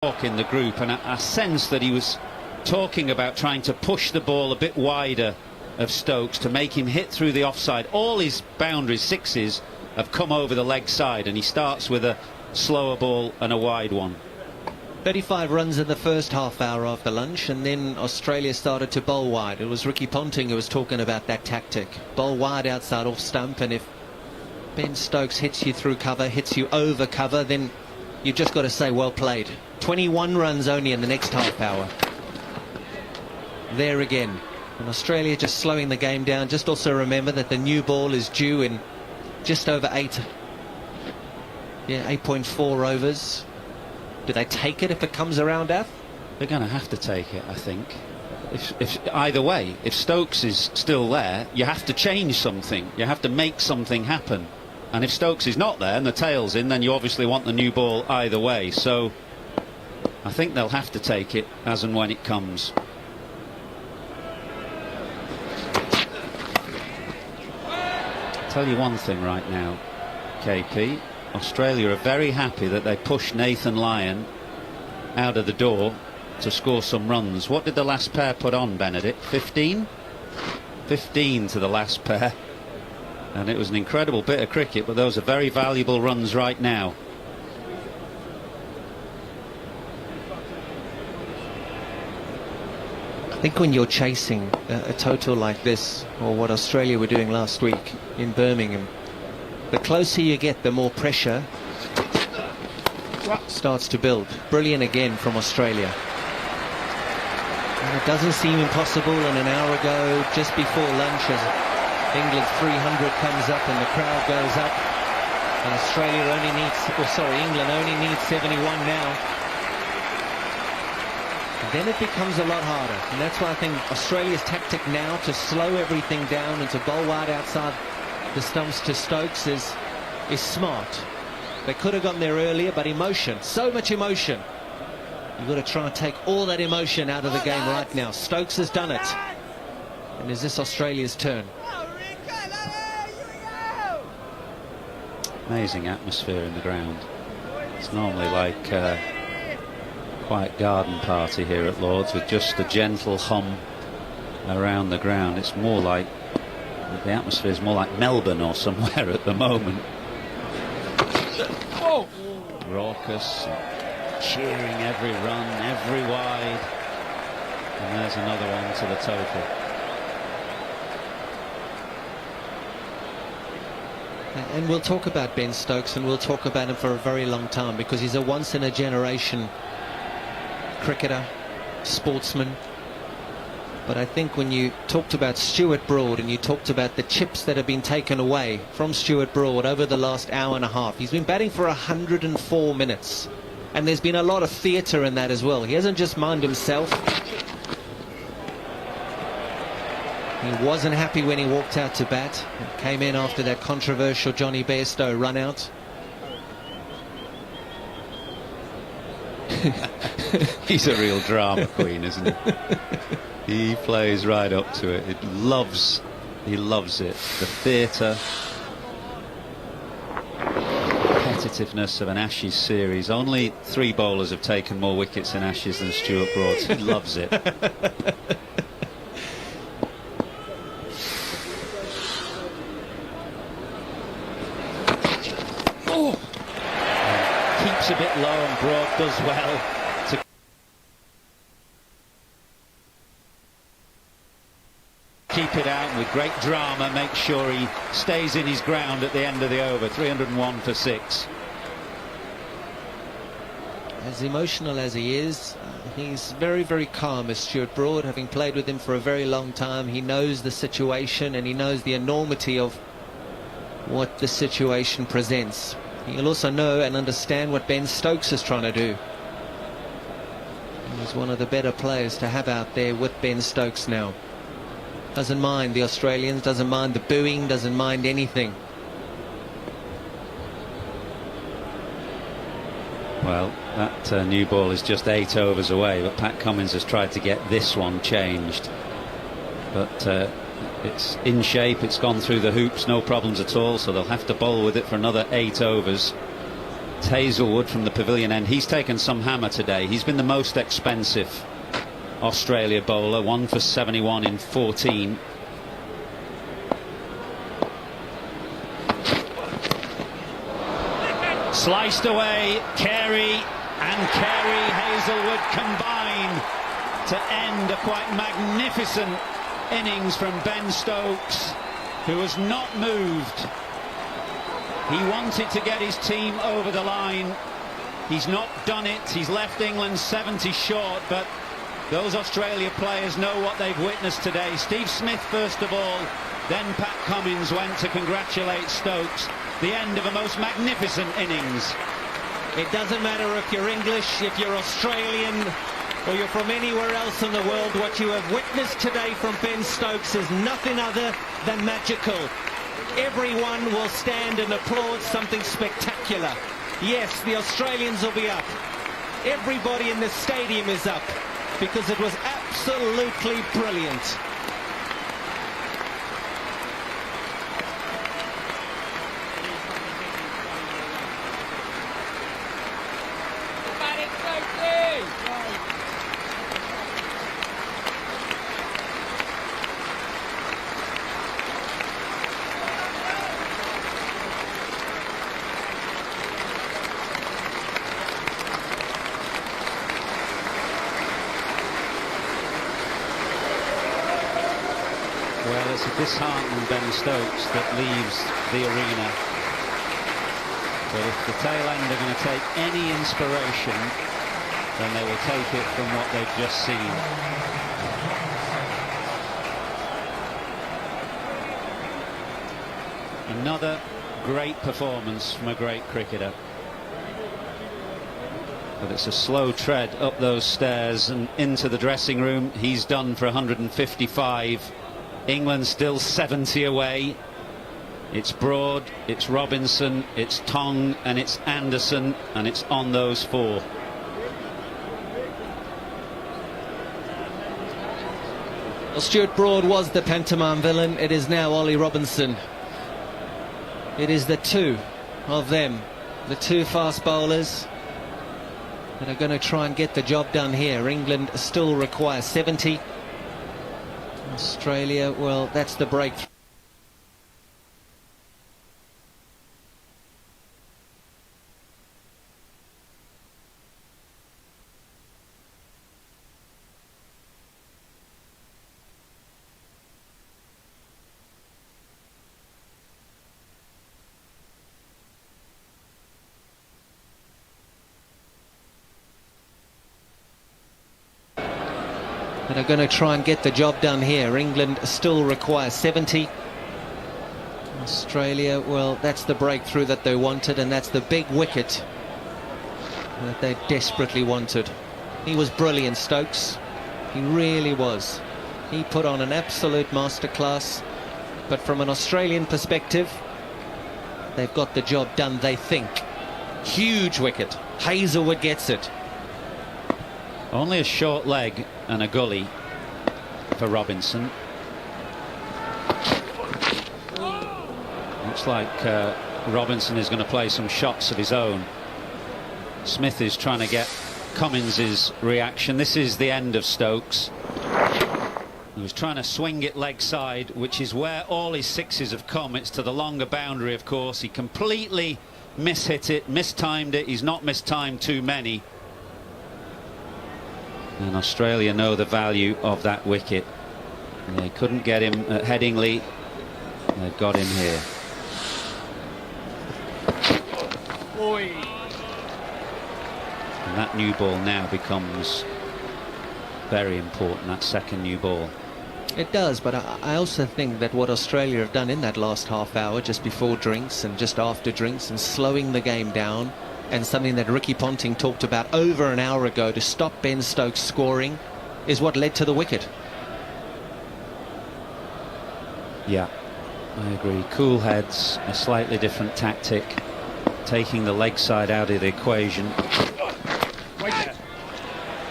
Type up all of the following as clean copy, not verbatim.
talk in the group, and I sense that he was talking about trying to push the ball a bit wider of Stokes to make him hit through the offside. All his boundaries, sixes, have come over the leg side, and he starts with a slower ball and a wide one. 35 runs in the first half hour after lunch, and then Australia started to bowl wide. It was Ricky Ponting who was talking about that tactic. Bowl wide outside off stump, and if Ben Stokes hits you through cover, hits you over cover, then you've just got to say well played. 21 runs only in the next half hour. There again. And Australia just slowing the game down. Just also remember that the new ball is due in just over 8.4 overs. Do they take it if it comes around, Ath? They're going to have to take it, I think. If either way, if Stokes is still there, you have to change something. You have to make something happen. And if Stokes is not there and the tail's in, then you obviously want the new ball either way. So I think they'll have to take it as and when it comes. I'll tell you one thing right now, KP. Australia are very happy that they pushed Nathan Lyon out of the door to score some runs. What did the last pair put on, Benedict? 15? 15 to the last pair. And it was an incredible bit of cricket, but those are very valuable runs right now. I think when you're chasing a total like this, or what Australia were doing last week in Birmingham, the closer you get, the more pressure starts to build. Brilliant again from Australia. And it doesn't seem impossible. And an hour ago, just before lunch, as England 300 comes up and the crowd goes up, and Australia only needs, England only needs 71 now. Then it becomes a lot harder, and that's why I think Australia's tactic now to slow everything down and to bowl wide outside the stumps to Stokes is smart. They could have gotten there earlier, but emotion, so much emotion. You've got to try and take all that emotion out of the game right now. Stokes has done it, and is this Australia's turn? Amazing atmosphere in the ground. It's normally like a quiet garden party here at Lord's with just a gentle hum around the ground. It's more like, the atmosphere is more like Melbourne or somewhere at the moment. Oh. Raucous, cheering every run, every wide, and there's another one to the total. And we'll talk about Ben Stokes, and we'll talk about him for a very long time, because he's a once-in-a-generation cricketer, sportsman. But I think when you talked about Stuart Broad and you talked about the chips that have been taken away from Stuart Broad over the last hour and a half, he's been batting for 104 minutes. And there's been a lot of theatre in that as well. He hasn't just minded himself. He wasn't happy when he walked out to bat. It came in after that controversial Johnny Bairstow run out. He's a real drama queen, isn't he? He plays right up to it. He loves it. The theatre, competitiveness of an Ashes series. Only 3 bowlers have taken more wickets in Ashes than Stuart Broad. He loves it. Oh. Keeps a bit low, and Broad does well to keep it out, and with great drama make sure he stays in his ground at the end of the over. 301 for 6. As emotional as he is, he's very, very calm as Stuart Broad. Having played with him for a very long time, he knows the situation and he knows the enormity of what the situation presents. He'll also know and understand what Ben Stokes is trying to do. He's one of the better players to have out there with Ben Stokes now. Doesn't mind the Australians, doesn't mind the booing, doesn't mind anything. Well, that new ball is just 8 overs away, but Pat Cummins has tried to get this one changed. But it's in shape, it's gone through the hoops, no problems at all, so they'll have to bowl with it for another 8 overs. It's Hazelwood from the pavilion end. He's taken some hammer today. He's been the most expensive Australia bowler, 1 for 71 in 14. Sliced away, Carey and Hazelwood combine to end a quite magnificent innings from Ben Stokes, who has not moved. He wanted to get his team over the line. He's not done it. He's left England 70 short, but those Australia players know what they've witnessed today. Steve Smith first of all, then Pat Cummins went to congratulate Stokes. The end of a most magnificent innings. It doesn't matter if you're English, if you're Australian, or you're from anywhere else in the world. What you have witnessed today from Ben Stokes is nothing other than magical. Everyone will stand and applaud something spectacular. Yes, the Australians will be up. Everybody in the stadium is up because it was absolutely brilliant. Well, it's a disheartened Ben Stokes that leaves the arena. But if the tail end are going to take any inspiration, then they will take it from what they've just seen. Another great performance from a great cricketer. But it's a slow tread up those stairs and into the dressing room. He's done for 155. England still 70 away. It's Broad, it's Robinson, it's Tong and it's Anderson, and it's on those 4. Well, Stuart Broad was the pantomime villain. It is now Ollie Robinson. It is the two of them, the two fast bowlers, that are going to try and get the job done here. England still require 70. Australia, well, that's the breakthrough. And are going to try and get the job done here. England still require 70. Australia, well, that's the breakthrough that they wanted, and that's the big wicket that they desperately wanted. He was brilliant, Stokes. He really was. He put on an absolute masterclass. But from an Australian perspective, they've got the job done, they think. Huge wicket. Hazelwood gets it. Only a short leg and a gully for Robinson. Looks like Robinson is going to play some shots of his own. Smith is trying to get Cummins's reaction. This is the end of Stokes. He was trying to swing it leg side, which is where all his sixes have come. It's to the longer boundary, of course. He completely mishit it, mistimed it. He's not mistimed too many. And Australia know the value of that wicket. And they couldn't get him at Headingley. They've got him here. Boy. And that new ball now becomes very important, that second new ball. It does, but I also think that what Australia have done in that last half hour, just before drinks and just after drinks, and slowing the game down, and something that Ricky Ponting talked about over an hour ago to stop Ben Stokes scoring, is what led to the wicket. Yeah, I agree. Cool heads, a slightly different tactic, taking the leg side out of the equation.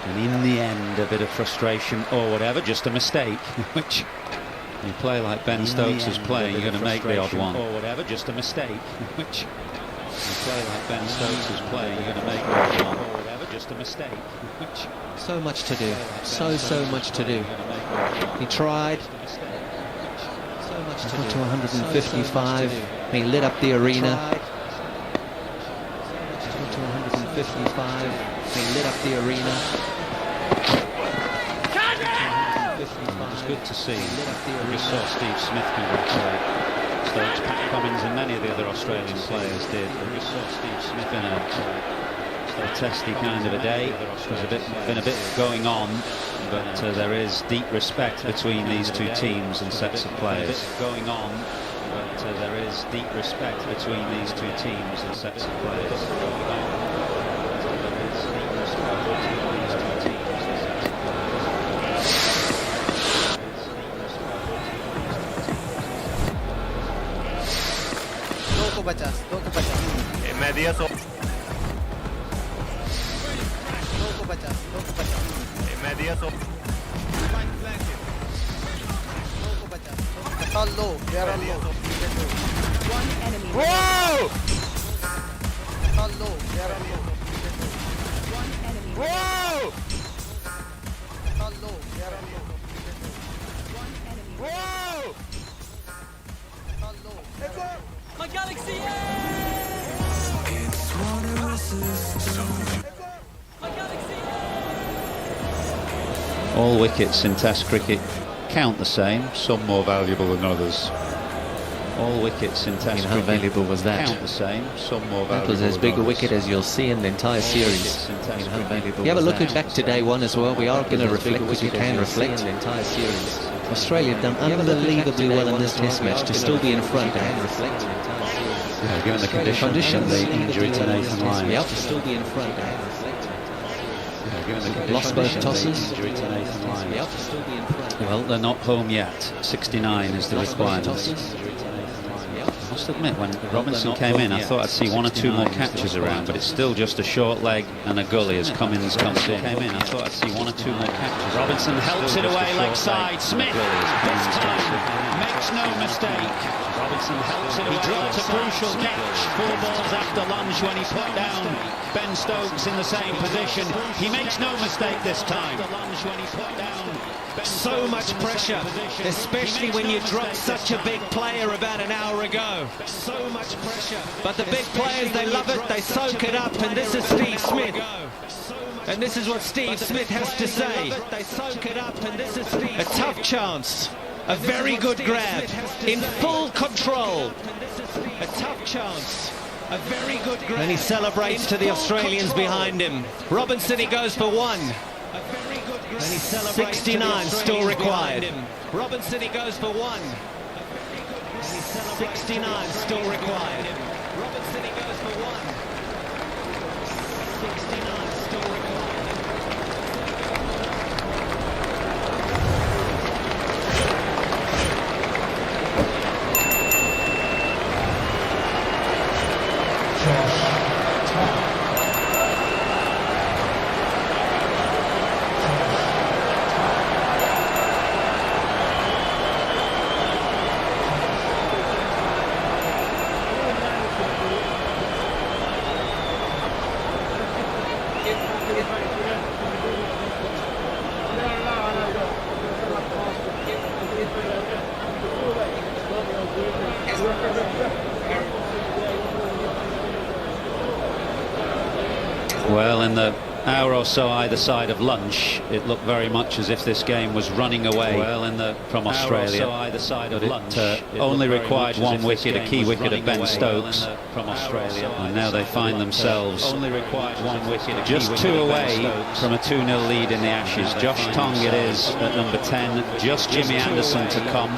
And in the end, a bit of frustration or whatever, just a mistake, which you play like Ben Stokes is playing, you're going to make the odd one. Or whatever, just a mistake, which play like Ben Stokes is playing, you're going to make a shot or whatever, just a mistake. So much to do. So much to do. He tried. So much to do. To 155. He lit up the arena. To 155. He lit up the arena. It was good to see. We just saw Steve Smith congratulate Stokes. Pat Cummins and many of the other Australian players did. We just saw Steve Smith in a testy kind of a day. There's been a bit going on, but there is deep respect between these two teams and sets of players. Going on, but there is deep respect between these two teams and sets of players. दो को 50 मैं दिया 100 दो को 50 मैं दिया 100 दो को 50 all low they are all low One enemy. whoa all low they are all low One enemy. whoa all low they are all low One enemy. whoa all low let's go My Galaxy! My Galaxy! All wickets in Test cricket count the same, some more valuable than others. All wickets in Test How cricket valuable was that? count the same, some more That valuable was as than big a others. wicket as you'll see in the entire series. Wickets in Test How cricket valuable count was the that? same, Back to day one as well. We are going to reflect because we can reflect. in the entire series. Australia have done unbelievably well in this test match to still be in front and reflect. Yeah, given the condition and the injury to Nathan Lyon. Yep, to still be in front and reflect. Yeah, given the condition Lost both and tosses. the injury to Nathan Lyon. Yep, to still be in front. Well, they're not home yet. 69 is the Lost both requirement. tosses. I must admit, when Robinson came in, I thought I'd see one or two more catches around, but it's still just a short leg and a gully as Cummins comes in. Came in, I thought I'd see one or two more catches. Robinson helps it away leg side. Smith this time makes no mistake. Robinson helps it away. He dropped a crucial catch 4 balls after lunch when he put down Ben Stokes in the same position. He makes no mistake this time. So much pressure, especially when you drop such a big player about an hour ago. So much pressure. But the big players, they love it, they soak it up, and this is Steve Smith. And this is what Steve Smith has to say. They soak it up, and this is Steve. A tough chance, a very good grab, in full control. A tough chance. A very good grab. And he celebrates to the Australians behind him. Robinson, he goes for 1. 69 still required. Robinson, he goes for 1. 69 still required. Robinson, he goes for 1. 69 still required. Well, in the hour or so either side of lunch, it looked very much as if this game was running away from Australia. Either side of lunch, it only required 1 wicket, a key wicket of Ben Stokes from Australia, and now they find themselves just 2 away from a 2-0 lead in the Ashes. Josh Tong it is at number 10, just Jimmy Anderson to come.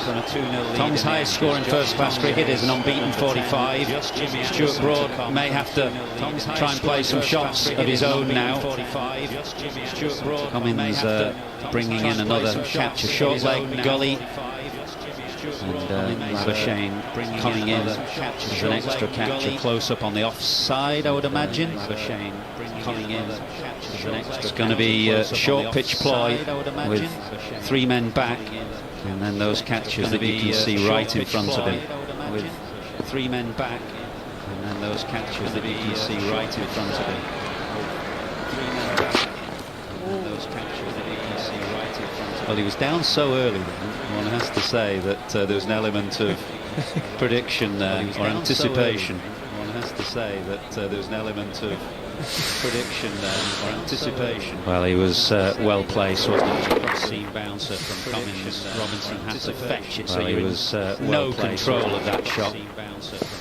Tong's highest score in first-class cricket is an unbeaten 45. Stuart Broad may have to try and play some shots of his own now. Cummins bringing in another catch, a short leg gully, and Labuschagne coming in as an extra catch, a close-up on the offside, I would imagine. Coming in as an extra. It's going to be a short pitch ploy with 3 men back, and then those catches that you can see right in front of him with 3 men back. And then those catches that you can see right in front of him. 3 men back. And then those catches that you can see right in front of him. Well, he was down so early then, one has to say that there was an element of prediction there, or anticipation. One has to say that there was an element of prediction there, or anticipation. Well, he was well placed, wasn't he? Cross-seam bouncer from Cummins. Robinson had to fetch it, so he was no control of that shot.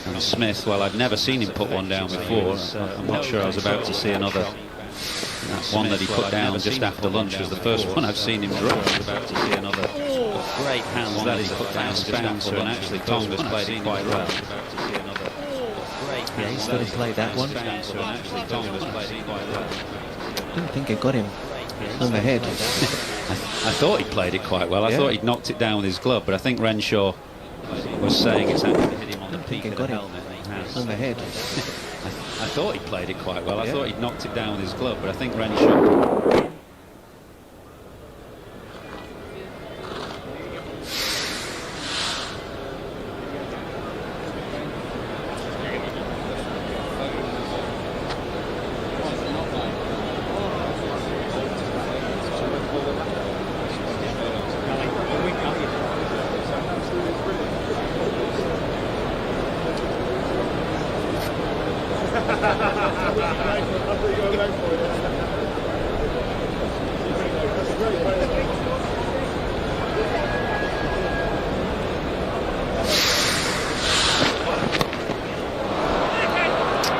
And Smith, well, I'd never seen him put one down before. I'm not sure I was about to see another. That one that he put down just after lunch was the first one I've seen him drop. About to see another. Great hands that he's put down bouncer, and actually Tonga's played it quite well. Yeah, he's got to play that one. I didn't think it got him on the head. I thought he played it quite well. I thought he'd knocked it down with his glove, but I think Renshaw was saying it's actually hit him on the peak of the helmet. On the head. I thought he played it quite well. I thought he'd knocked it down with his glove, but I think Renshaw.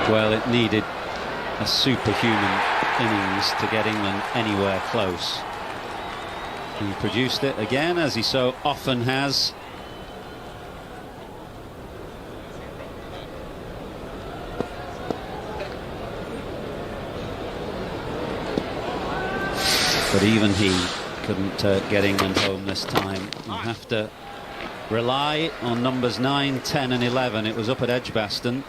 Well, it needed a superhuman innings to get England anywhere close. He produced it again, as he so often has. But even he couldn't get England home this time. You have to rely on numbers 9, 10 and 11. It was up at Edgbaston,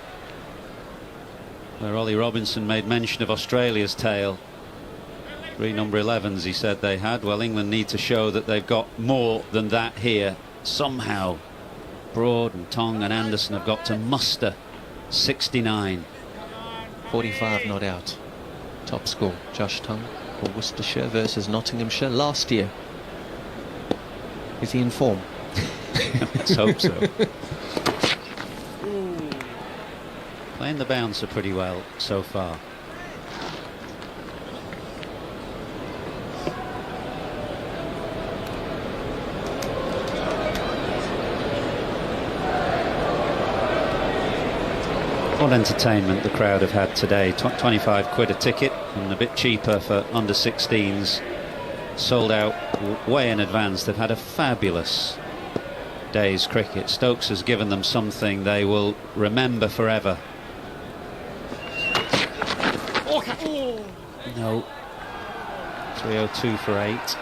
where Ollie Robinson made mention of Australia's tail. 3 number 11s he said they had. Well, England need to show that they've got more than that here. Somehow Broad and Tong and Anderson have got to muster 69. 45 not out. Top score, Josh Tongue for Worcestershire versus Nottinghamshire last year. Is he in form? Let's hope so. Playing the bouncer pretty well so far. What entertainment the crowd have had today. 25 quid a ticket, and a bit cheaper for under 16s. Sold out way in advance. They've had a fabulous day's cricket. Stokes has given them something they will remember forever. No. 302 for 8.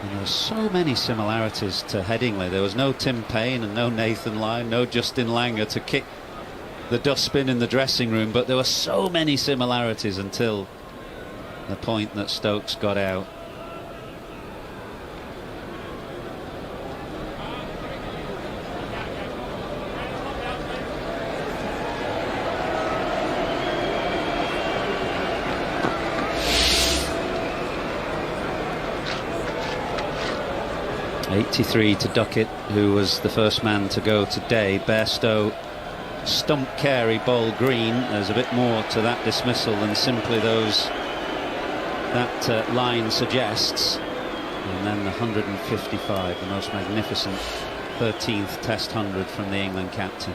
And there were so many similarities to Headingley. There was no Tim Payne and no Nathan Lyon, no Justin Langer to kick the dustbin in the dressing room, but there were so many similarities until the point that Stokes got out. .83 to Duckett, who was the first man to go today. Bairstow stumped Carey, bowled Green. There's a bit more to that dismissal than simply that line suggests. And then the 155, the most magnificent 13th Test 100 from the England captain.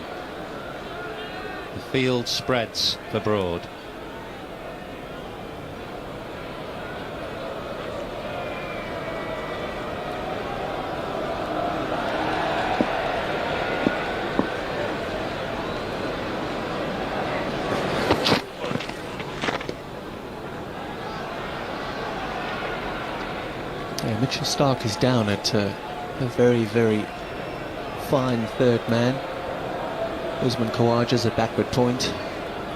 The field spreads for Broad. Mitchell Starc is down at a very, very fine third man. Usman Khawaja's a backward point.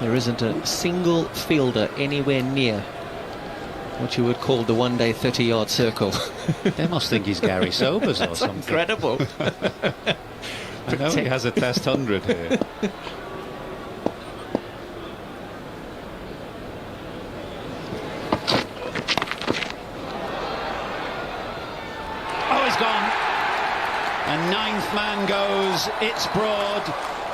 There isn't a single fielder anywhere near what you would call the one-day 30-yard circle. They must think he's Gary Sobers or something. Incredible. I know he has a test 100 here. Oh, he's gone. And ninth man goes. It's Broad.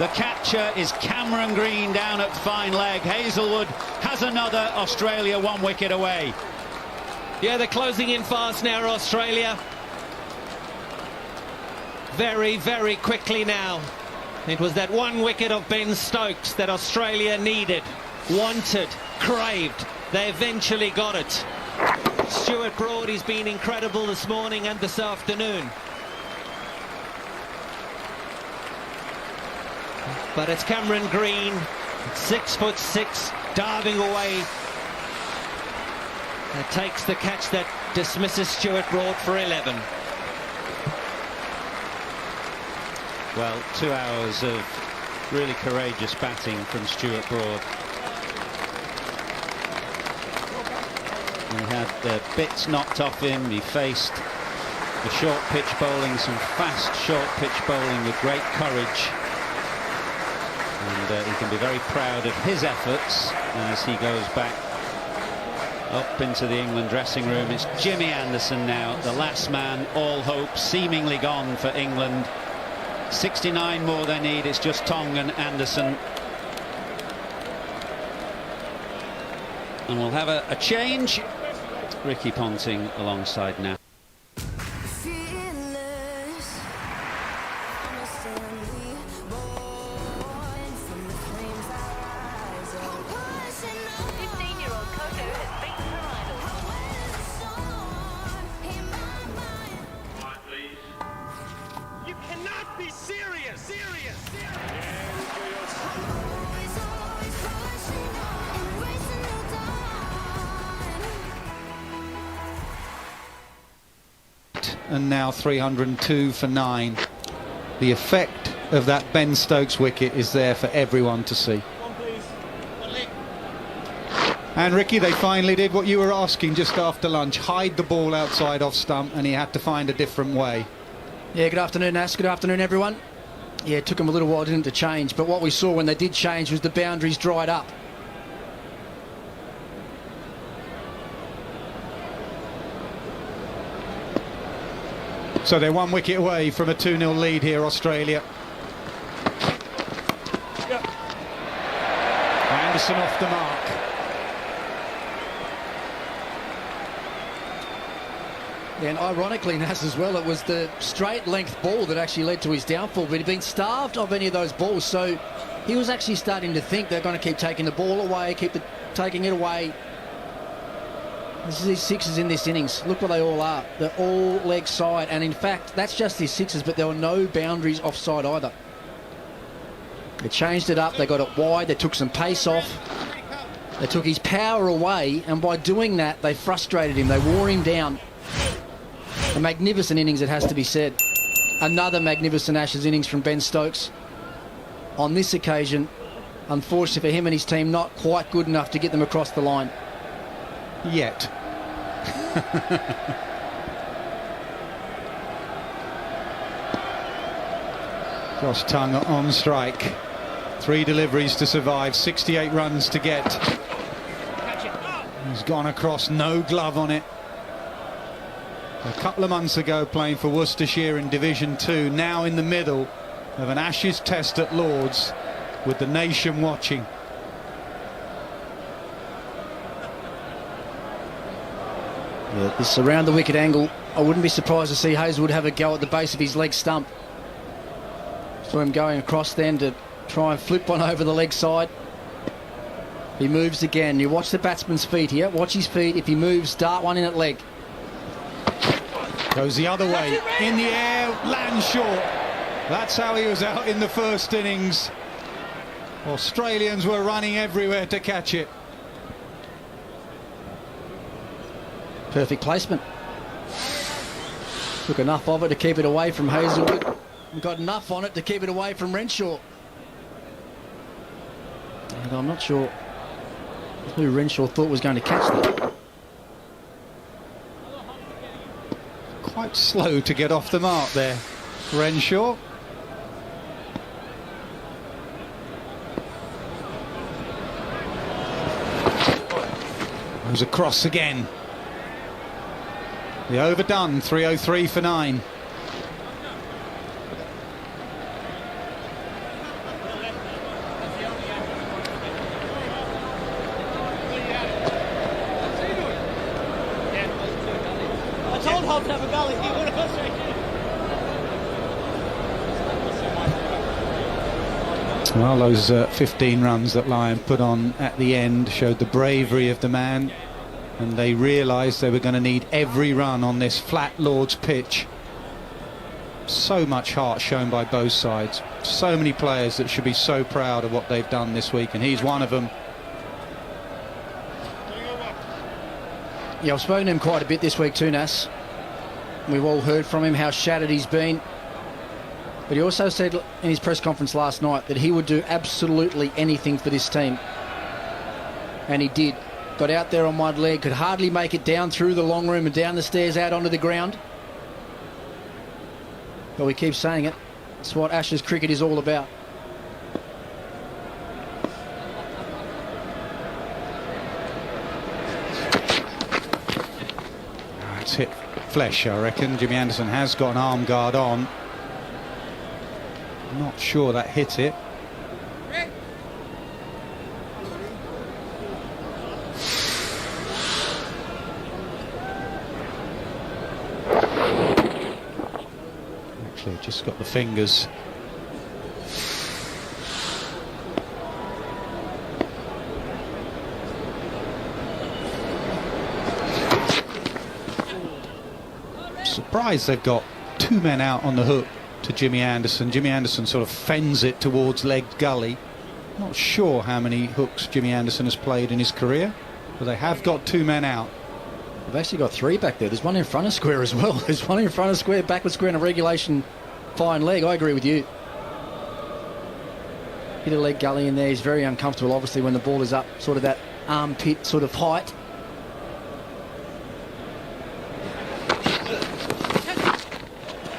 The catcher is Cameron Green down at fine leg. Hazelwood has another. Australia 1 wicket away. Yeah, they're closing in fast now, Australia. Very, very quickly now. It was that 1 wicket of Ben Stokes that Australia needed, wanted, craved. They eventually got it. Stuart Broad has been incredible this morning and this afternoon. But it's Cameron Green, 6'6", diving away. That takes the catch that dismisses Stuart Broad for 11. Well, 2 hours of really courageous batting from Stuart Broad. He had the bits knocked off him. He faced the short pitch bowling, some fast short pitch bowling with great courage. And he can be very proud of his efforts as he goes back up into the England dressing room. It's Jimmy Anderson now, the last man. All hope seemingly gone for England. 69 more they need. It's just Tong and Anderson. And we'll have a change. Ricky Ponting alongside now. And now 302 for 9. The effect of that Ben Stokes wicket is there for everyone to see. And Ricky, they finally did what you were asking just after lunch, hide the ball outside off stump, and he had to find a different way. Yeah, good afternoon, Nas. Good afternoon, everyone. Yeah, it took them a little while, didn't it, to change, but what we saw when they did change was the boundaries dried up. So they're 1 wicket away from a 2-0 lead here, Australia. Yep. Anderson off the mark. And ironically, Nas, as well, it was the straight length ball that actually led to his downfall, but he'd been starved of any of those balls, so he was actually starting to think they're going to keep taking the ball away, taking it away. This is his sixes in this innings. Look what they all are. They're all leg side, and in fact, that's just his sixes, but there were no boundaries offside either. They changed it up, they got it wide, they took some pace off, they took his power away, and by doing that, they frustrated him, they wore him down. A magnificent innings, it has to be said. Another magnificent Ashes innings from Ben Stokes. On this occasion, unfortunately for him and his team, not quite good enough to get them across the line. Yet. Josh Tongue on strike. 3 deliveries to survive, 68 runs to get. He's gone across, no glove on it. A couple of months ago playing for Worcestershire in Division 2, now in the middle of an Ashes test at Lords with the nation watching. Yeah, this around the wicket angle, I wouldn't be surprised to see Hazelwood have a go at the base of his leg stump. Saw him going across then to try and flip one over the leg side. He moves again. You watch the batsman's feet here. Watch his feet. If he moves, dart one in at leg. Goes the other way. In the air, lands short. That's how he was out in the first innings. Australians were running everywhere to catch it. Perfect placement. Took enough of it to keep it away from Hazelwood. And got enough on it to keep it away from Renshaw. And I'm not sure who Renshaw thought was going to catch that. Quite slow to get off the mark there, Renshaw. Goes across again. The overdone, 3:03 for 9. I told Hope to have a gully. He would have straight. Well, those 15 runs that Lyon put on at the end showed the bravery of the man, and they realised they were going to need every run on this flat Lord's pitch. So much heart shown by both sides. So many players that should be so proud of what they've done this week, and he's one of them. Yeah, I've spoken to him quite a bit this week too, Nas. We've all heard from him how shattered he's been. But he also said in his press conference last night that he would do absolutely anything for this team. And he did. Got out there on one leg, could hardly make it down through the long room and down the stairs out onto the ground. But we keep saying it. It's what Ashes cricket is all about. It's hit flesh, I reckon. Jimmy Anderson has got an arm guard on. Not sure that hit it. Actually, just got the fingers. Surprised they've got 2 men out on the hook to Jimmy Anderson. Jimmy Anderson sort of fends it towards leg gully. Not sure how many hooks Jimmy Anderson has played in his career, but they have got 2 men out. They've actually got 3 back there. There's one in front of square as well. There's one in front of square, backward square and a regulation fine leg. I agree with you. Hit a leg gully in there. He's very uncomfortable, obviously, when the ball is up, sort of that armpit sort of height.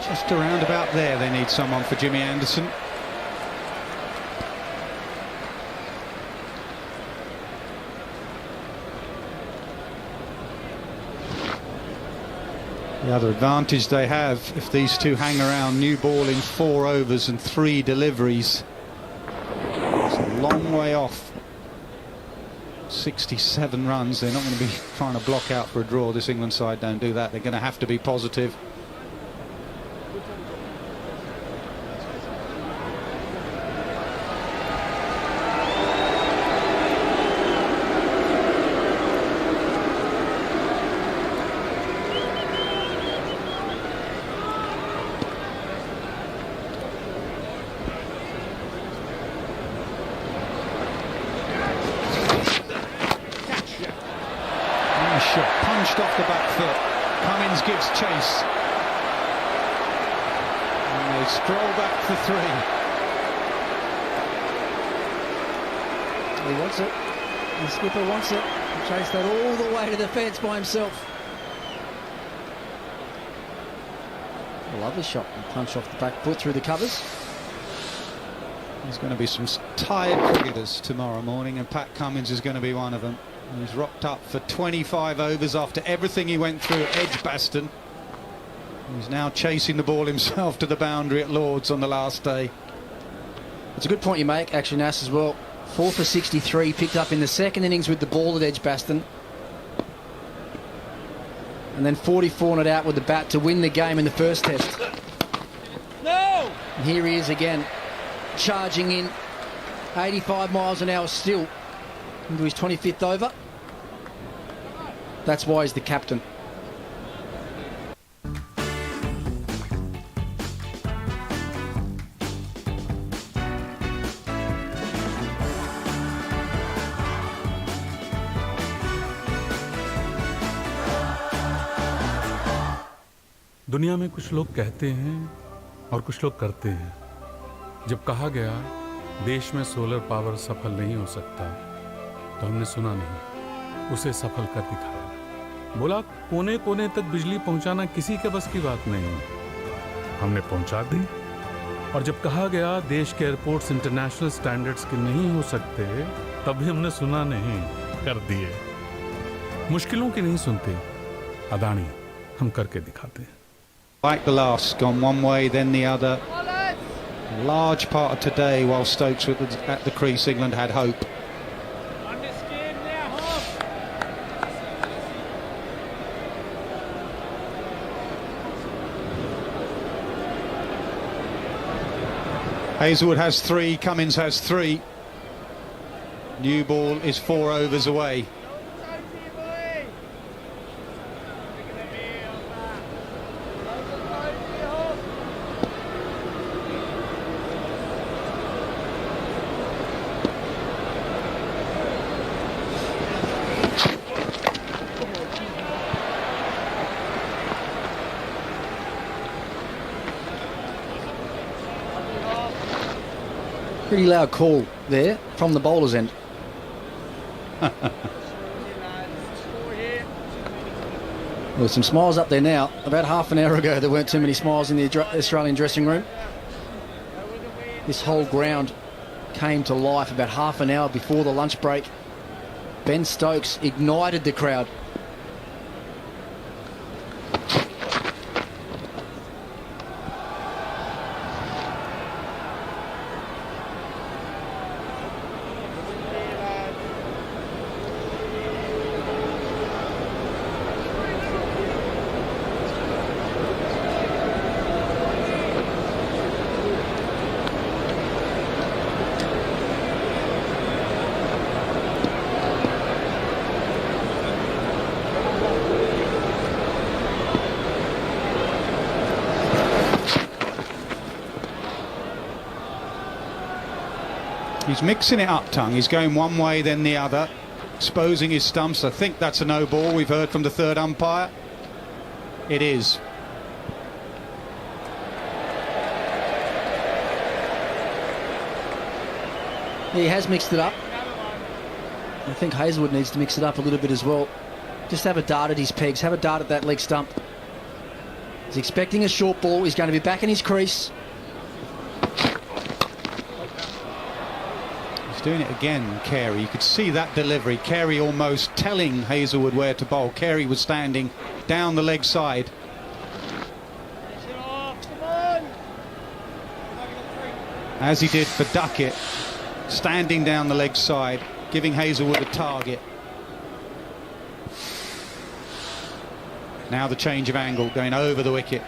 Just around about there they need someone for Jimmy Anderson. The other advantage they have, if these two hang around, new ball in 4 overs and 3 deliveries. It's a long way off. 67 runs. They're not going to be trying to block out for a draw. This England side don't do that. They're going to have to be positive. Shot punched off the back foot. Cummins gives chase, and they stroll back for 3. He wants it. The skipper wants it. He chased that all the way to the fence by himself. A lovely shot and punch off the back foot through the covers. There's going to be some tired cricketers tomorrow morning, and Pat Cummins is going to be one of them. He's rocked up for 25 overs after everything he went through at Edgbaston. He's now chasing the ball himself to the boundary at Lord's on the last day. It's a good point you make, actually, Nas, as well. 4 for 63, picked up in the second innings with the ball at Edgbaston. And then 44 not out with the bat to win the game in the first test. No! And here he is again, charging in. 85 miles an hour still into his 25th over. That's why he's the captain. दुनिया में कुछ लोग कहते हैं और कुछ लोग करते हैं। जब कहा गया देश में सोलर पावर सफल नहीं हो सकता, तो हमने सुना नहीं, उसे सफल कर दिखाया। बोला कोने कोने तक बिजली पहुंचाना किसी के बस की बात नहीं, हमने पहुंचा दी। और जब कहा गया देश के एयरपोर्ट्स इंटरनेशनल स्टैंडर्ड्स के नहीं हो सकते, तब भी हमने सुना नहीं, कर दिए। मुश्किलों की नहीं सुनते, अदानी हम करके दिखाते हैं. Like the last, gone one way, then the other. A large part of today, while Stokes were at the crease, England had hope. Hazelwood has 3, Cummins has 3. New ball is 4 overs away. Pretty loud call there from the bowler's end. Well, some smiles up there now. About half an hour ago, there weren't too many smiles in the Australian dressing room. This whole ground came to life about half an hour before the lunch break. Ben Stokes ignited the crowd. He's mixing it up, Tongue. He's going one way, then the other, exposing his stumps. I think that's a no ball. We've heard from the third umpire. It is. He has mixed it up. I think Hazelwood needs to mix it up a little bit as well. Just have a dart at his pegs, have a dart at that leg stump. He's expecting a short ball. He's going to be back in his crease. He's doing it again, Carey. You could see that delivery. Carey almost telling Hazelwood where to bowl. Carey was standing down the leg side. As he did for Duckett, standing down the leg side, giving Hazelwood a target. Now the change of angle, going over the wicket.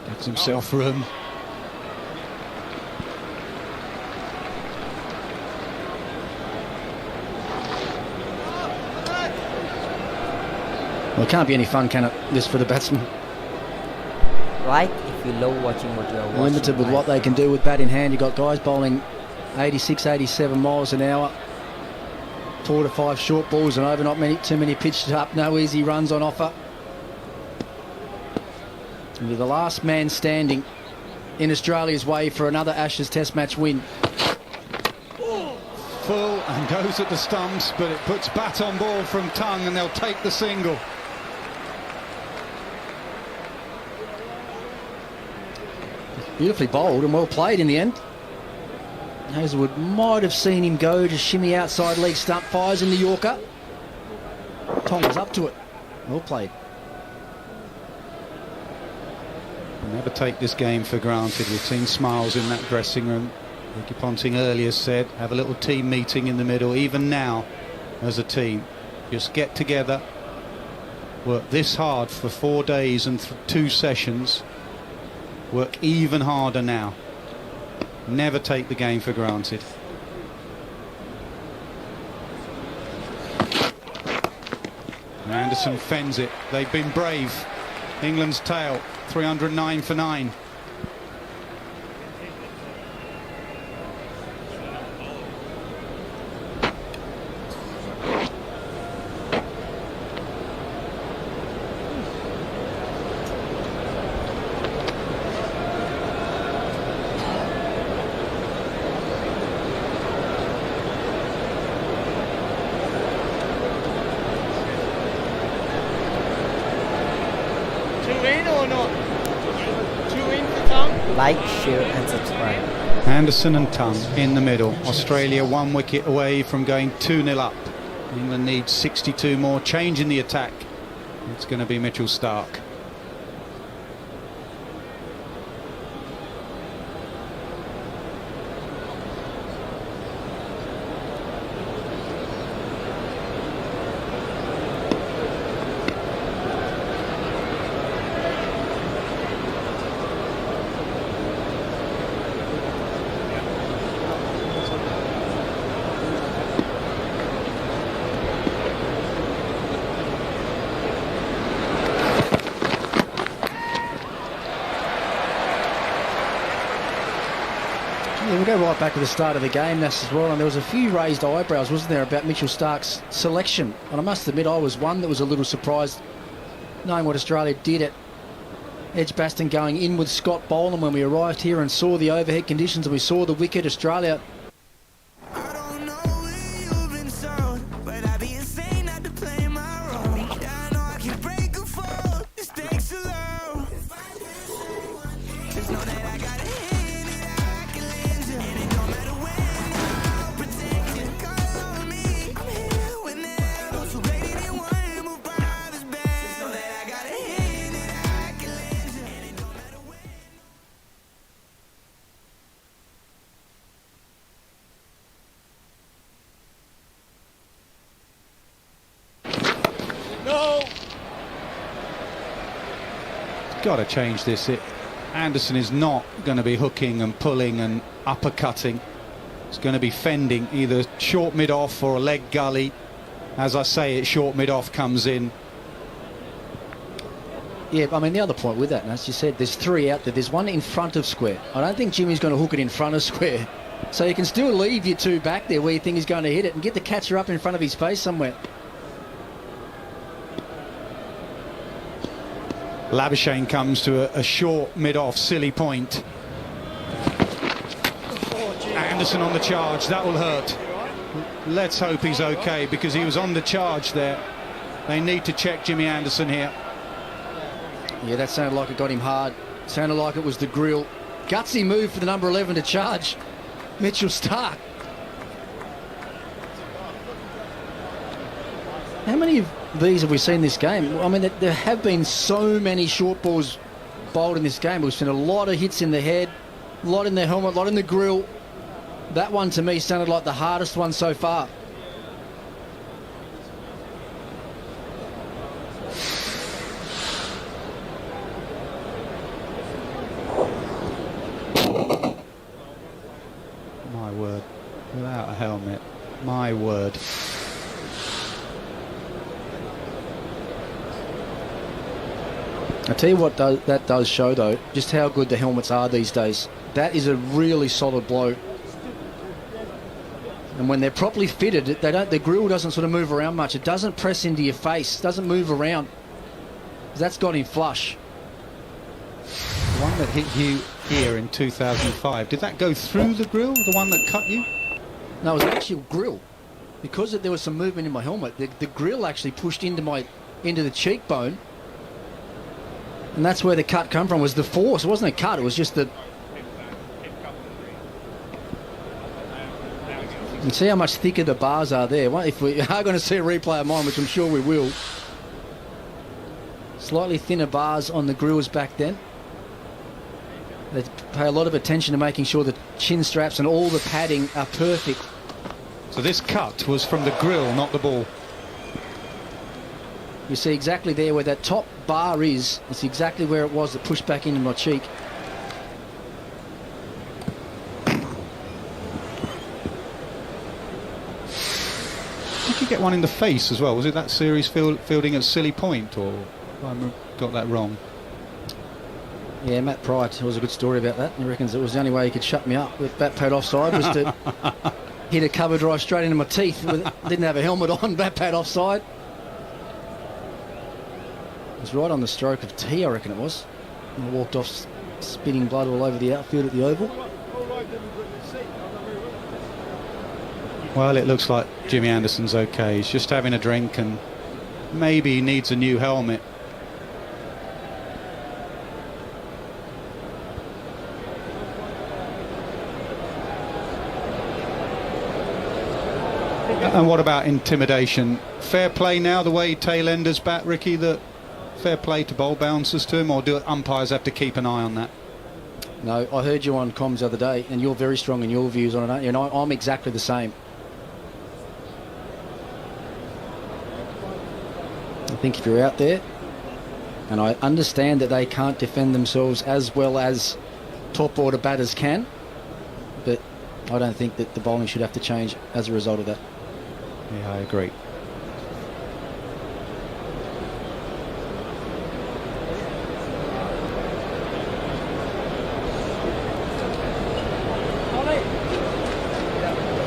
Gives himself room. Well, it can't be any fun, can it, this for the batsman? Right, if you love watching what you are watching. Limited with what they can do with bat in hand. You've got guys bowling 86, 87 miles an hour. 4 to 5 short balls and over, not too many pitched up, no easy runs on offer. And you're the last man standing in Australia's way for another Ashes Test match win. Full and goes at the stumps, but it puts bat on ball from Tongue and they'll take the single. Beautifully bowled and well played in the end. Hazelwood might have seen him go to shimmy outside leg stump, fires in the Yorker. Tom was up to it. Well played. Never take this game for granted. We've seen smiles in that dressing room. Ricky Ponting earlier said, have a little team meeting in the middle. Even now, as a team, just get together, work this hard for 4 days and 2 sessions. Work even harder now. Never take the game for granted. Anderson fends it. They've been brave. England's tail, 309 for 9. No, no. 2 in for Tom. Like, share, and subscribe. Anderson and Tongue in the middle. Australia 1 wicket away from going 2-0 up. England needs 62 more. Change in the attack. It's going to be Mitchell Starc. Yeah, we'll go right back to the start of the game, that's as well, and there was a few raised eyebrows, wasn't there, about Mitchell Starc's selection. And I must admit, I was one that was a little surprised, knowing what Australia did at Edgbaston, going in with Scott Boland when we arrived here and saw the overhead conditions and we saw the wicket. Australia got to change this. Anderson is not going to be hooking and pulling and uppercutting. It's going to be fending, either short mid-off or a leg gully. As I say, it short mid-off comes in. Yeah, I mean, the other point with that, and as you said, there's 3 out there. There's 1 in front of square. I don't think Jimmy's going to hook it in front of square. So you can still leave your 2 back there where you think he's going to hit it and get the catcher up in front of his face somewhere. Labuschagne comes to a short mid-off, silly point. Anderson on the charge, that will hurt. Let's hope he's okay, because he was on the charge there. They need to check Jimmy Anderson here. Yeah, that sounded like it got him hard. Sounded like it was the grill. Gutsy move for the number 11 to charge Mitchell Starc. How many of these have we seen this game? I mean, there have been so many short balls bowled in this game. We've seen a lot of hits in the head, a lot in the helmet, a lot in the grill. That one to me sounded like the hardest one so far. My word, without a helmet, my word. I tell you what that does show, though, just how good the helmets are these days. That is a really solid blow. And when they're properly fitted, the grill doesn't sort of move around much. It doesn't press into your face, doesn't move around. That's got him flush. The one that hit you here in 2005, did that go through the grill, the one that cut you? No, it was actually a grill. Because there was some movement in my helmet, the grill actually pushed into the cheekbone. And that's where the cut come from, was the force. It wasn't a cut, it was just the... You can see how much thicker the bars are there. If we are going to see a replay of mine, which I'm sure we will. Slightly thinner bars on the grills back then. They pay a lot of attention to making sure the chin straps and all the padding are perfect. So this cut was from the grill, not the ball. You see exactly there where that top bar is. It's exactly where it was that pushed back into my cheek. Did you get one in the face as well? Was it that series fielding at Silly Point, or I got that wrong? Yeah, Matt Pride was a good story about that. He reckons it was the only way he could shut me up with bat pad offside was to hit a cover drive straight into my teeth. Didn't have a helmet on, bat pad offside. It was right on the stroke of tea, I reckon it was. And I walked off spitting blood all over the outfield at the Oval. Well, it looks like Jimmy Anderson's okay. He's just having a drink and maybe he needs a new helmet. And what about intimidation? Fair play now, the way Taylenders bat, Ricky, that fair play to bowl bouncers to him, or do umpires have to keep an eye on that? No, I heard you on comms the other day, and you're very strong in your views on it, aren't you? And I'm exactly the same. I think if you're out there, and I understand that they can't defend themselves as well as top order batters can, but I don't think that the bowling should have to change as a result of that. Yeah, I agree.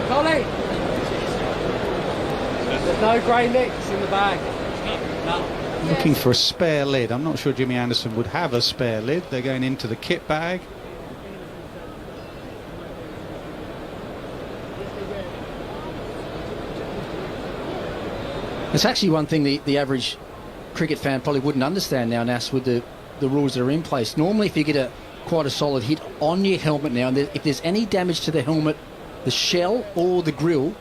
Collie! There's no grey nicks in the bag. No. Looking for a spare lid. I'm not sure Jimmy Anderson would have a spare lid. They're going into the kit bag. It's actually one thing the average cricket fan probably wouldn't understand now, Nas, with the rules that are in place. Normally, if you get quite a solid hit on your helmet now, and if there's any damage to the helmet, the shell or the grill,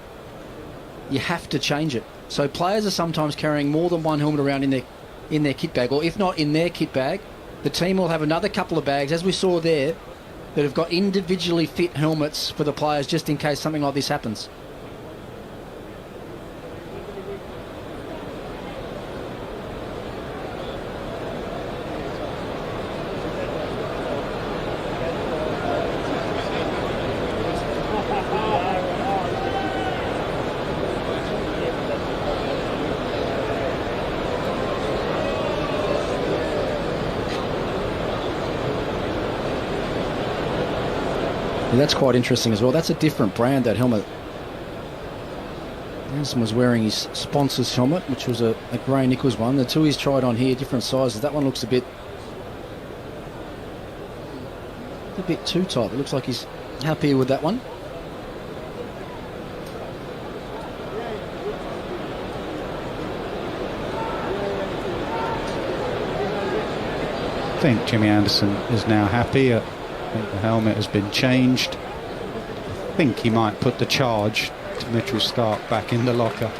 you have to change it. So players are sometimes carrying more than one helmet around in their kit bag, or if not in their kit bag, the team will have another couple of bags, as we saw there, that have got individually fit helmets for the players just in case something like this happens. And that's quite interesting as well. That's a different brand, that helmet. Anderson was wearing his sponsor's helmet, which was a Gray Nichols one. The two he's tried on here, different sizes. That one looks a bit too tight. It looks like he's happier with that one. I think Jimmy Anderson is now happy. I think the helmet has been changed. I think he might put the charge to Mitchell Starc back in the locker.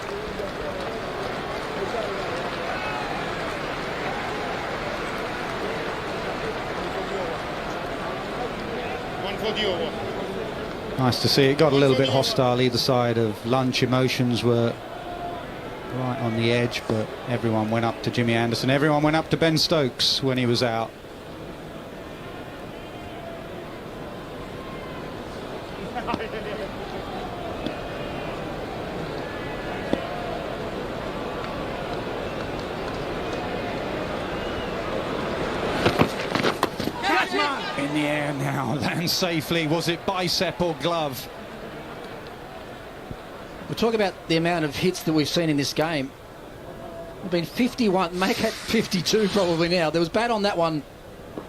Nice to see it. Got a little bit hostile either side of lunch. Emotions were right on the edge, but everyone went up to Jimmy Anderson. Everyone went up to Ben Stokes when he was out. In the air now, lands safely. Was it bicep or glove? We'll talk about the amount of hits that we've seen in this game. There've been 51, make it 52 probably now. There was bat on that one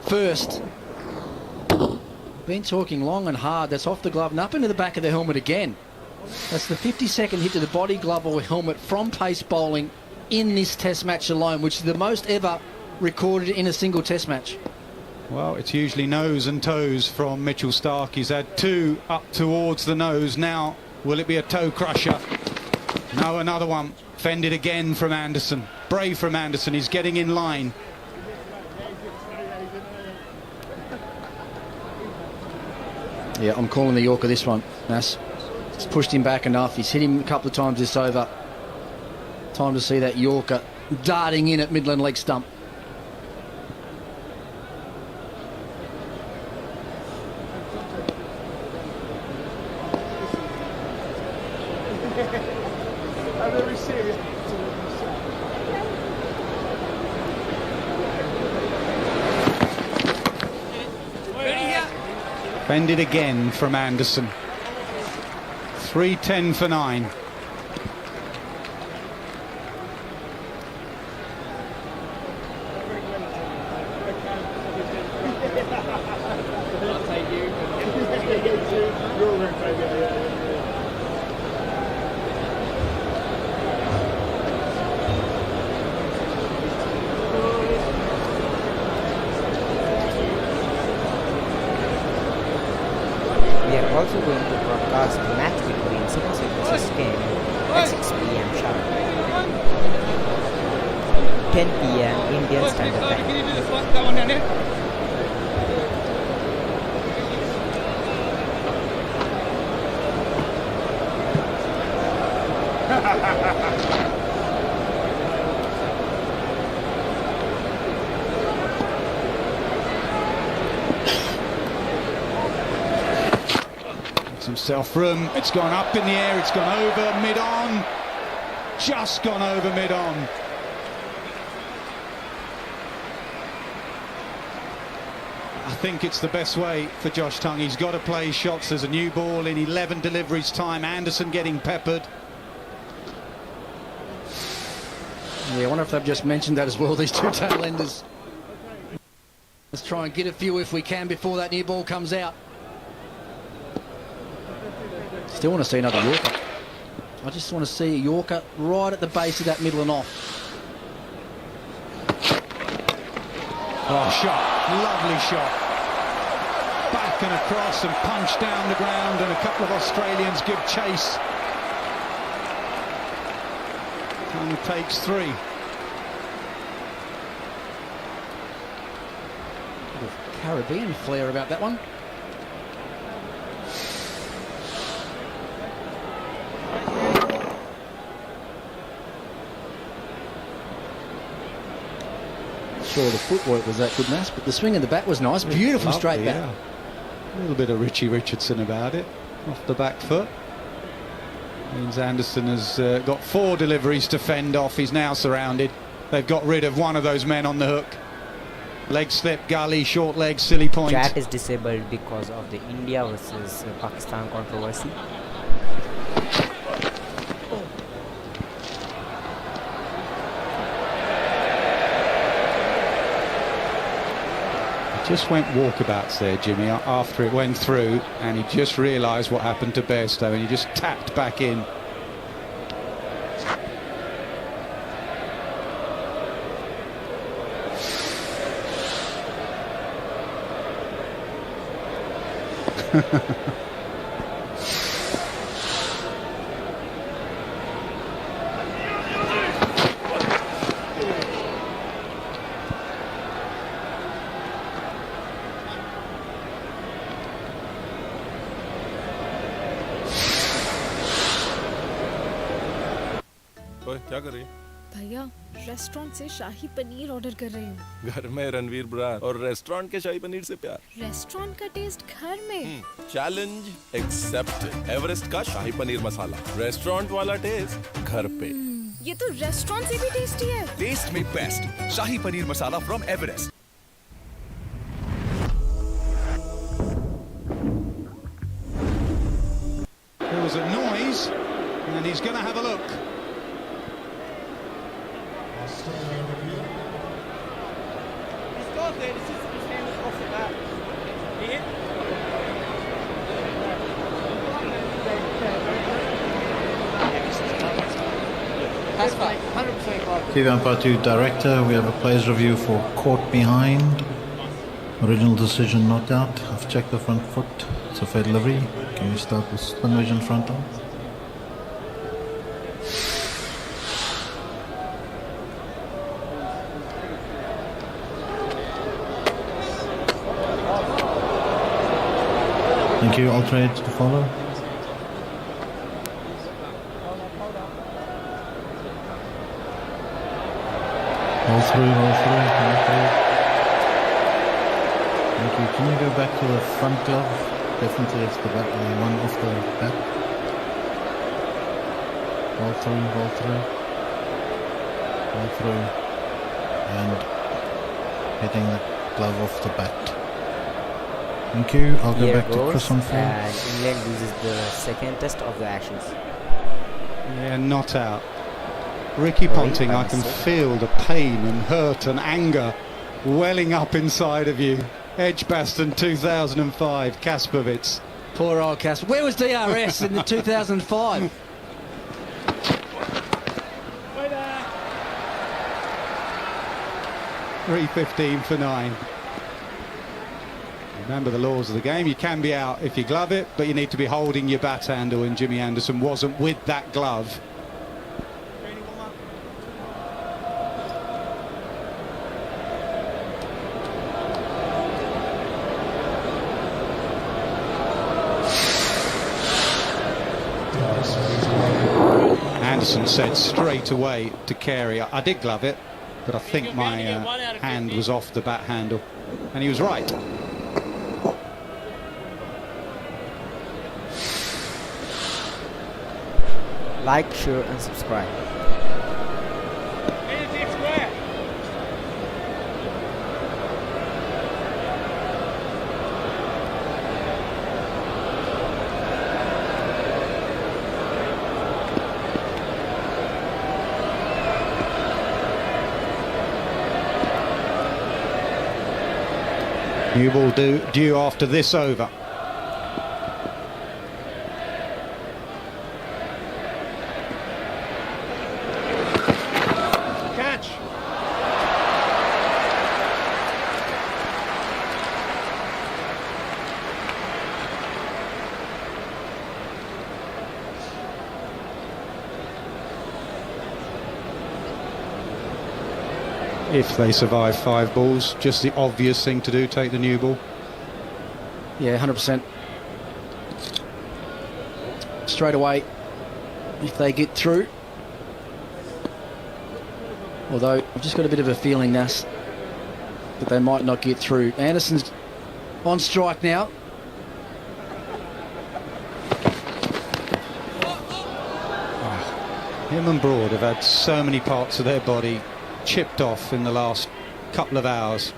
first. Been talking long and hard. That's off the glove and up into the back of the helmet again. That's the 52nd hit to the body, glove or helmet from pace bowling in this test match alone, which is the most ever recorded in a single test match. Well, it's usually nose and toes from Mitchell Starc. He's had two up towards the nose. Now, will it be a toe crusher? No, another one. Fended again from Anderson. Brave from Anderson. He's getting in line. Yeah, I'm calling the Yorker this one, Nas. It's pushed him back enough. He's hit him a couple of times this over. Time to see that Yorker darting in at Midland leg stump. Fended again from Anderson. 3-10 for 9. We are also going to broadcast the match between Super Sixes game, 10 p.m. Indian Standard Time. Himself room, it's gone up in the air, it's gone over mid-on, just gone over mid-on. I think it's the best way for Josh Tongue. He's got to play shots. There's a new ball in 11 deliveries time. Anderson getting peppered. Yeah, I wonder if they've just mentioned that as well, these two tail enders. Let's try and get a few if we can before that new ball comes out. Still want to see another Yorker. I just want to see a Yorker right at the base of that middle and off. Oh, shot. Lovely shot. Back and across and punch down the ground, and a couple of Australians give chase. Tongue takes 3. Caribbean flair about that one. Sure, the footwork was that good, Mass, but the swing of the bat was nice. Beautiful straight bat. Yeah. A little bit of Richie Richardson about it, off the back foot. Means Anderson has got 4 deliveries to fend off. He's now surrounded. They've got rid of one of those men on the hook. Leg slip, gully, short leg, silly point. Chat is disabled because of the India versus Pakistan controversy. Just went walkabouts there, Jimmy, after it went through, and he just realised what happened to Bairstow, and he just tapped back in. क्या कर रही है? भैया restaurant से शाही paneer order कर रही हूँ। घर में रणवीर ब्रार और रेस्टोरेंट के शाही पनीर से प्यार। रेस्टोरेंट का टेस्ट घर में। Challenge accepted. एवरेस्ट का शाही पनीर मसाला, रेस्टोरेंट वाला टेस्ट घर पे। ये तो रेस्टोरेंट से भी टेस्टी है। टेस्ट में best shahi paneer masala from Everest. There was a noise, and he's going to have a look. TV Umpire 2 Director, we have a players review for caught behind. Original decision not out. I've checked the front foot. It's a fair delivery. Can we start with spin vision front on? Thank you. All trades to follow. All through. Thank you. Can you go back to the front glove? Definitely it's the back, one off the back. All through. And hitting the glove off the bat. Thank you. I'll go back to Chris on field. And England loses the second test of the Ashes. Yeah, not out. Ricky Ponting, I can feel the pain and hurt and anger welling up inside of you. Edgbaston 2005, Kaspovitz. Poor old Kasper. Where was DRS in the 2005? .315 for 9. Remember the laws of the game. You can be out if you glove it, but you need to be holding your bat handle, and Jimmy Anderson wasn't with that glove. Anderson said straight away to Carey, I did glove it, but I think my hand was off the bat handle. And he was right. Like, share and subscribe. New ball due after this over. Catch. If they survive 5 balls, just the obvious thing to do, take the new ball. Yeah, 100%. Straight away, if they get through. Although, I've just got a bit of a feeling, Nas, that they might not get through. Anderson's on strike now. Him and Broad have had so many parts of their body chipped off in the last couple of hours.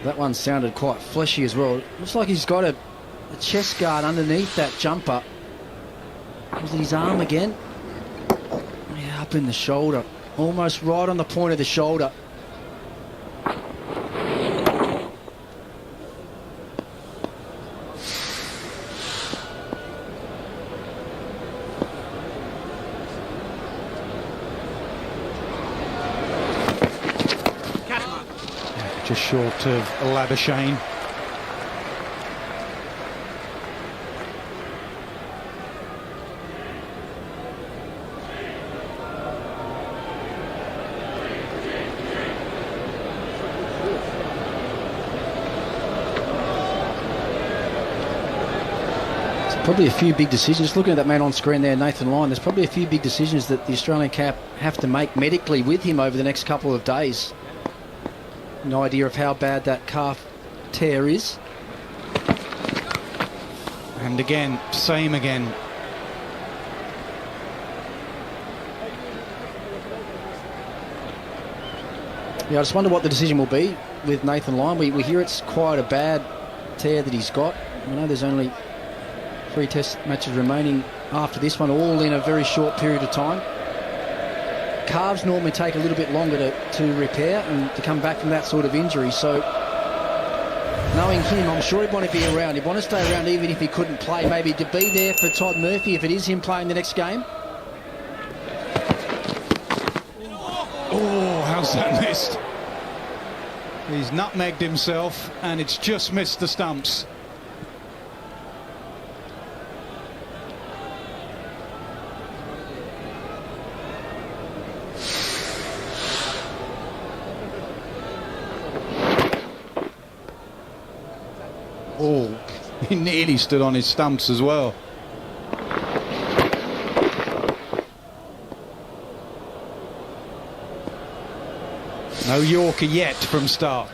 That one sounded quite fleshy as well. Looks like he's got a chest guard underneath that jumper. Was it his arm again? Yeah, up in the shoulder. Almost right on the point of the shoulder. Just short of Labuschagne. Probably a few big decisions. Looking at that man on screen there, Nathan Lyon, there's probably a few big decisions that the Australian cap have to make medically with him over the next couple of days. No idea of how bad that calf tear is. And again, same again. Yeah, I just wonder what the decision will be with Nathan Lyon. We hear it's quite a bad tear that he's got. I know there's only 3 test matches remaining after this one, all in a very short period of time. Calves normally take a little bit longer to repair and to come back from that sort of injury. So, knowing him, I'm sure he'd want to be around. He'd want to stay around even if he couldn't play. Maybe to be there for Todd Murphy if it is him playing the next game. Oh, how's that missed? He's nutmegged himself and it's just missed the stumps. Oh, he nearly stood on his stumps as well. No Yorker yet from Stark.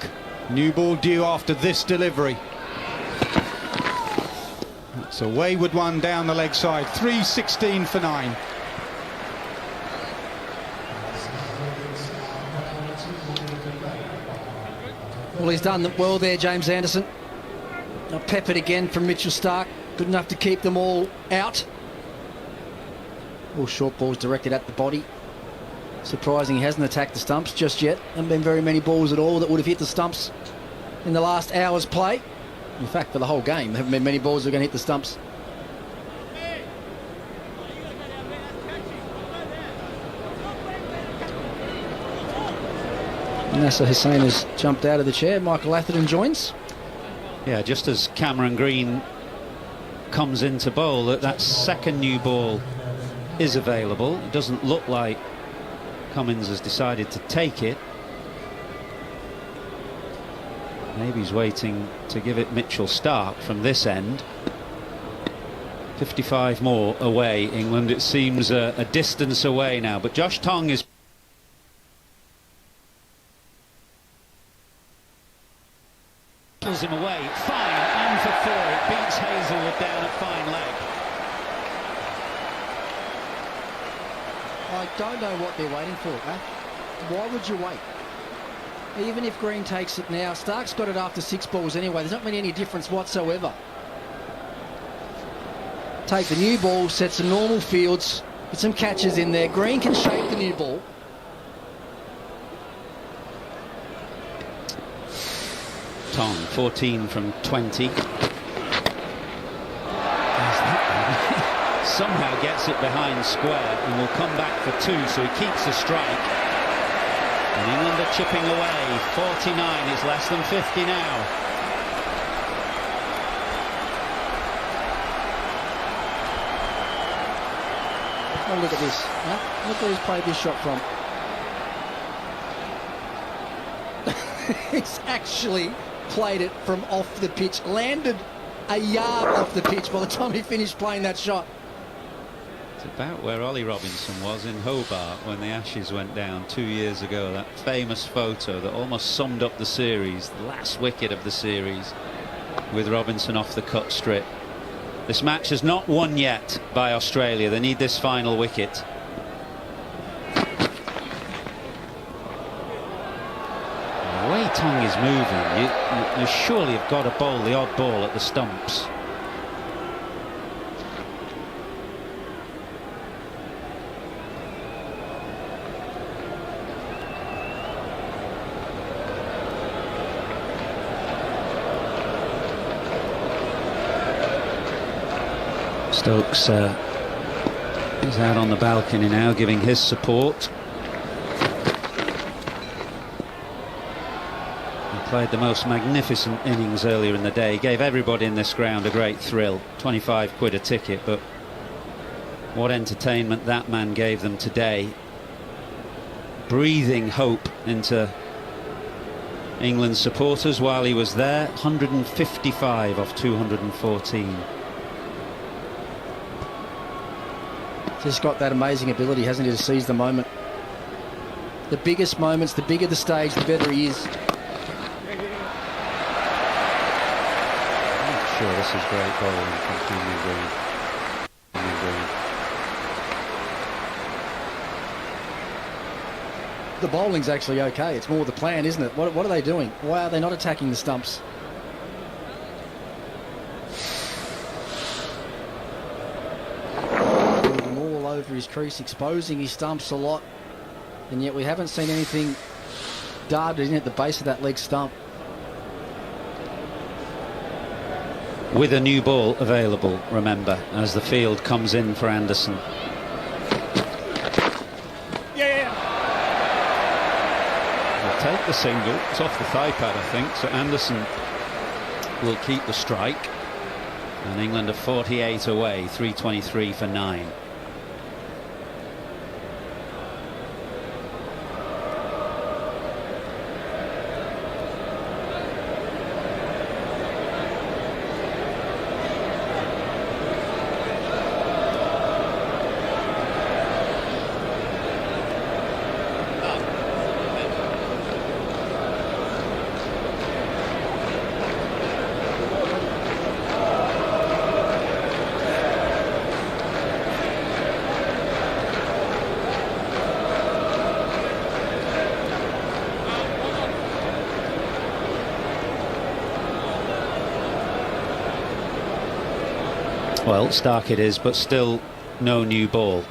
New ball due after this delivery. It's a wayward one down the leg side. 3:16 for 9. Well, he's done well there, James Anderson. Peppered again from Mitchell Stark. Good enough to keep them all out. All short balls directed at the body. Surprising he hasn't attacked the stumps just yet. Haven't been very many balls at all that would have hit the stumps in the last hour's play. In fact, for the whole game, there haven't been many balls that are going to hit the stumps. Nasser Hussain has jumped out of the chair. Michael Atherton joins. Yeah, just as Cameron Green comes into bowl, that second new ball is available. It doesn't look like Cummins has decided to take it. Maybe he's waiting to give it Mitchell Stark from this end. 55 more away, England. It seems a distance away now, but Josh Tongue is pulls him away. Fine, and for 4. It beats Hazelwood down at fine leg. I don't know what they're waiting for, Matt. Why would you wait? Even if Green takes it now, Stark's got it after 6 balls anyway. There's not been any difference whatsoever. Take the new ball, set some normal fields, get some catches in there. Green can shape the new ball. Tongue, 14 from 20. Somehow gets it behind square and will come back for 2, so he keeps the strike. And England are chipping away. 49 is less than 50 now. Oh, look at this. Huh? Look where he's played this shot from. He's actually played it from off the pitch. Landed a yard off the pitch by the time he finished playing that shot. It's about where Ollie Robinson was in Hobart when the Ashes went down 2 years ago. That famous photo that almost summed up the series, the last wicket of the series, with Robinson off the cut strip. This match is not won yet by Australia. They need this final wicket. The way Tongue is moving, you surely have got to bowl the odd ball at the stumps. Stokes is out on the balcony now, giving his support. He played the most magnificent innings earlier in the day. He gave everybody in this ground a great thrill. 25 quid a ticket, but what entertainment that man gave them today. Breathing hope into England supporters while he was there. 155 off 214. Just got that amazing ability, hasn't he, to seize the moment. The biggest moments, the bigger the stage, the better he is. I'm not sure this is great bowling from Damien Green. The bowling's actually okay. It's more the plan, isn't it? What are they doing? Why are they not attacking the stumps? Over his crease, exposing his stumps a lot, and yet we haven't seen anything darted in at the base of that leg stump. With a new ball available, remember, as the field comes in for Anderson. He'll take the single. It's off the thigh pad, I think, so Anderson will keep the strike, and England are 48 away, 323 for 9. Well, Stark it is, but still no new ball.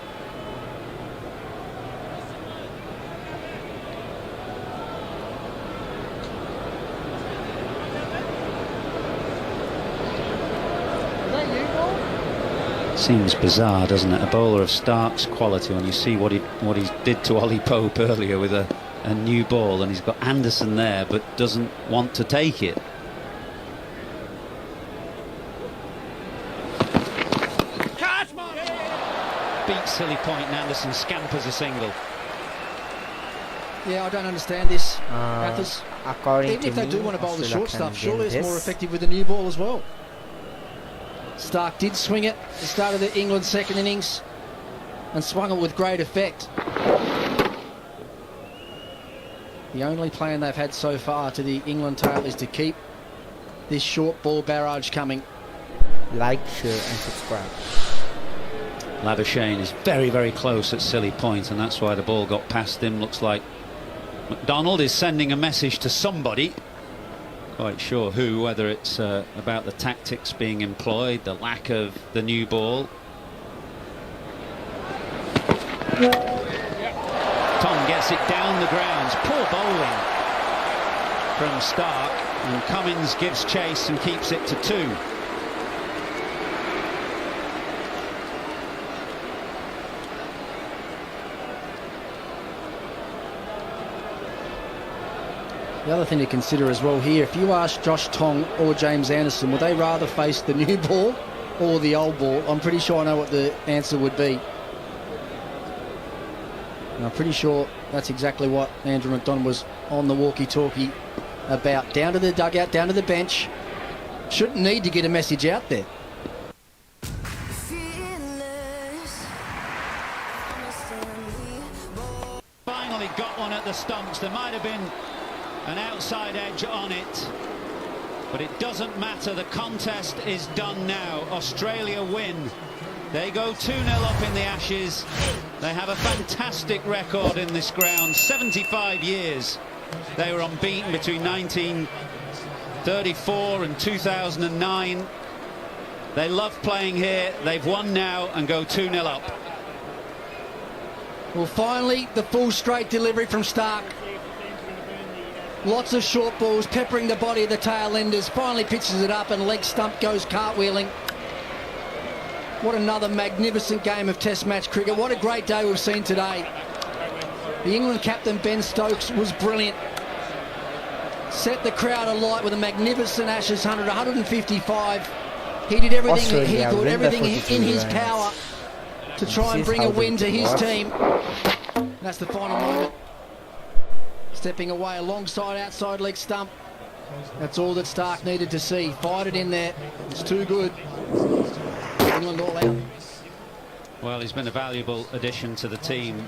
Seems bizarre, doesn't it? A bowler of Stark's quality, when you see what he did to Ollie Pope earlier with a new ball, and he's got Anderson there but doesn't want to take it. Beats Silly Point and Anderson scampers a single. Yeah, I don't understand this, Mathers. According Even to if they me, do want to bowl the Australia short stuff, can surely win it's this. more effective with the new ball as well. Stark did swing it at the start of the England second innings and swung it with great effect. The only plan they've had so far to the England tail is to keep this short ball barrage coming. Like, share and subscribe. Labuschagne is very, very close at Silly Point, and that's why the ball got past him. Looks like McDonald is sending a message to somebody. Quite sure who, whether it's about the tactics being employed, the lack of the new ball. Tom gets it down the grounds. Poor bowling from Stark, and Cummins gives chase and keeps it to 2. The other thing to consider as well here, if you ask Josh Tong or James Anderson, would they rather face the new ball or the old ball? I'm pretty sure I know what the answer would be. And I'm pretty sure that's exactly what Andrew McDonald was on the walkie-talkie about. Down to the dugout, down to the bench. Shouldn't need to get a message out there. Finally got one at the stumps. There might have been an outside edge on it, but it doesn't matter. The contest is done now. Australia win. They go 2-0 up in the Ashes. They have a fantastic record in this ground. 75 years they were unbeaten between 1934 and 2009. They love playing here. They've won now and go 2-0 up. Well, finally the full straight delivery from Stark. Lots of short balls peppering the body of the tail enders. Finally pitches it up and leg stump goes cartwheeling. What another magnificent game of Test match cricket. What a great day we've seen today. The England captain Ben Stokes was brilliant. Set the crowd alight with a magnificent Ashes 100, 155. He did everything he could, everything in his power to try and bring a win to his team. That's the final moment. Stepping away alongside outside leg stump. That's all that Stark needed to see. Fired it in there. It's too good. England all out. Well, he's been a valuable addition to the team.